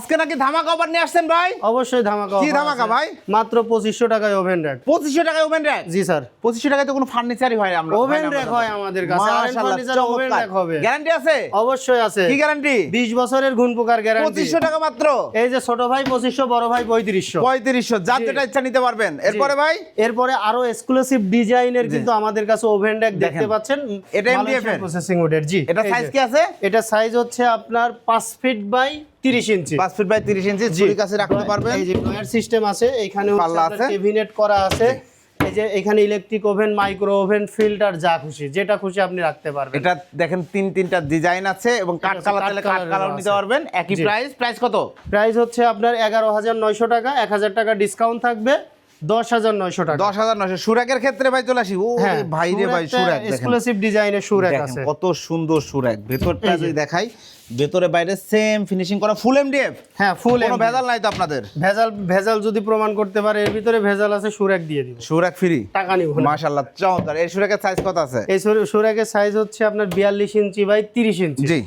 আজকে নাকি ধামাকা অফার নিয়ে আসছেন ভাই? অবশ্যই ধামাকা। কি ধামাকা ভাই? মাত্র 2500 টাকায় ওভেন র‍্যাক। 2500 টাকায় ওভেন র‍্যাক? জি স্যার। 2500 টাকায় তো কোনো ফার্নিচারই হয় না। আমরা ওভেন র‍্যাক হয় আমাদের কাছে। আর ফার্নিচার ওভেন র‍্যাক হবে। গ্যারান্টি আছে? অবশ্যই আছে। কি গ্যারান্টি? 20 বছরের গুণ পোকার গ্যারান্টি। 2500 টাকা মাত্র। এই যে ছোট ভাই 2500, বড় ভাই 3500। 3500 যার যেটা ইচ্ছা নিতে পারবেন। এরপরে ভাই? এরপরে আরো এক্সক্লুসিভ ডিজাইনের কিন্তু আমাদের কাছে ওভেন র‍্যাক দেখতে পাচ্ছেন। এটা এমডিএফ এর প্রসেসিং উডের। জি। এটা সাইজ কি আছে? এটা সাইজ হচ্ছে আপনার 5 feet by 30 inch. 5 feet by 30 inch ছুরি কাছে রাখতে পারবেন। এই যে ডয়ার সিস্টেম আছে, এখানে পাল্লা হচ্ছে আছে, ক্যাবিনেট করা আছে। এই যে এখানে electric oven, micro oven, filter, যা খুশি যেটা খুশি আপনি রাখতে পারবেন। এটা দেখেন তিনটা ডিজাইন আছে এবং কাট কালার চাইলে কাট কালার নিতে পারবেন। একই প্রাইস কত? প্রাইস হচ্ছে আপনার 11900 টাকা, 1000 টাকা ডিসকাউন্ট থাকবে, 10900 টাকা। 10900। সুরাকের ক্ষেত্রে ভাই চলে আসি। ও ভাই রে ভাই, সুরাক দেখেন এক্সক্লুসিভ ডিজাইনের সুরাক আছে। কত সুন্দর সুরাক। ভেতরটা যদি দেখাই, ভেতরে বাইরে সেম ফিনিশিং করা, ফুল এমডিএফ। হ্যাঁ, ফুল। কোনো ভেজাল নাই তো আপনাদের? ভেজাল যদি প্রমাণ করতে পারে এর ভিতরে ভেজাল আছে, সুরাক দিয়ে দিব। সুরাক ফ্রি, টাকা নিব না। মাশাআল্লাহ চমৎকার। এই সুরাকের সাইজ কত আছে? এই সুরাকের সাইজ হচ্ছে আপনার 42 inch by 30 inch. G.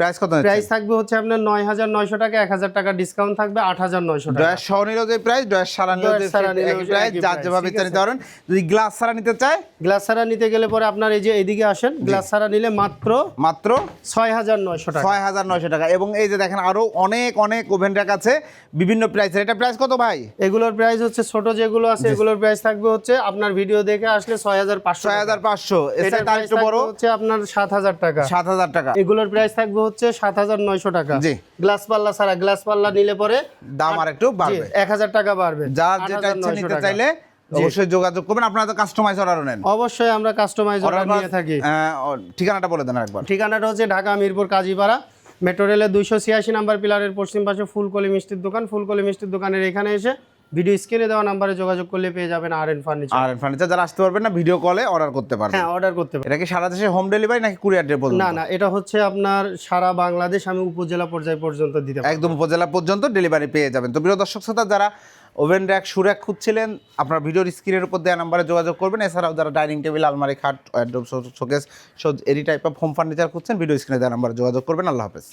Price কত? প্রাইস থাকবে হচ্ছে আপনার 9900 টাকা, 1000 টাকা ডিসকাউন্ট থাকবে, 8900 টাকা। ডয়ার সহ নিলেও যে প্রাইস, ডয়ার সারা নিলেও যে প্রাইস, যার যেভাবে ইচ্ছা নিতে পারেন। যদি গ্লাস ছাড়া নিতে চায়, গ্লাস ছাড়া নিতে গেলে পরে আপনার এই যে এইদিকে আসেন, গ্লাস ছাড়া নিলে মাত্র 6900 টাকা। 6900 টাকা। এবং এই যে দেখেন আরো অনেক ওভেন র‍্যাক আছে বিভিন্ন প্রাইসের। এটা প্রাইস কত ভাই? এগুলোর প্রাইস হচ্ছে ছোট যেগুলো আছে এগুলোর প্রাইস থাকবে হচ্ছে আপনার ভিডিও দেখে আসলে 6500। 6500। এটা তার একটু বড় হচ্ছে আপনার 7000 টাকা। 7000 টাকা। এগুলোর প্রাইস থাকবে হচ্ছে 7900 টাকা। জি। গ্লাস পাল্লা ছাড়া, গ্লাস পাল্লা নিলে পরে দাম আর একটু বাড়বে, 1000 টাকা বাড়বে। যার যেটা ইচ্ছা নিতে চাইলে অবশ্যই যোগাযোগ করবেন। আপনারা তো কাস্টমাইজ অর্ডার নেন? অবশ্যই আমরা কাস্টমাইজ অর্ডার নিয়ে থাকি। ঠিকানাটা বলে দেন একবার। ঠিকানাটা হচ্ছে ঢাকা মিরপুর কাজীপাড়া, মেট্রো রেলের 286 নাম্বার পিলারের পশ্চিম পাশে ফুলকলি মিষ্টির দোকান। ফুলকলি মিষ্টির দোকানের এখানে এসে ভিডিও স্ক্রিনে দেওয়া নাম্বারে যোগাযোগ করলে পেয়ে যাবেন আরএন ফার্নিচার। আরএন ফার্নিচার যারা আসতে পারবেন না, ভিডিও কলে অর্ডার করতে পারবেন। হ্যাঁ, অর্ডার করতে পারবেন। এটা কি সারা দেশে হোম ডেলিভারি নাকি কুরিয়ার ডে পর্যন্ত? না, এটা হচ্ছে আপনার সারা বাংলাদেশ, আমি উপজেলা পর্যায় পর্যন্ত দিতে পারবো। একদম উপজেলা পর্যন্ত ডেলিভারি পেয়ে যাবেন। তো প্রিয় দর্শক শ্রোতা, যারা ওভেন র‍্যাক, সুরাক খুঁজছিলেন, আপনার ভিডিওর স্ক্রিনের উপর দেওয়া নাম্বারে যোগাযোগ করবেন। এছাড়াও যারা ডাইনিং টেবিল, আলমারি, খাট, wardrobe, showcase, any type of home furniture খুঁজছেন, ভিডিও স্ক্রিনে দেওয়া নাম্বারে যোগাযোগ করবেন। আল্লাহ হাফেজ।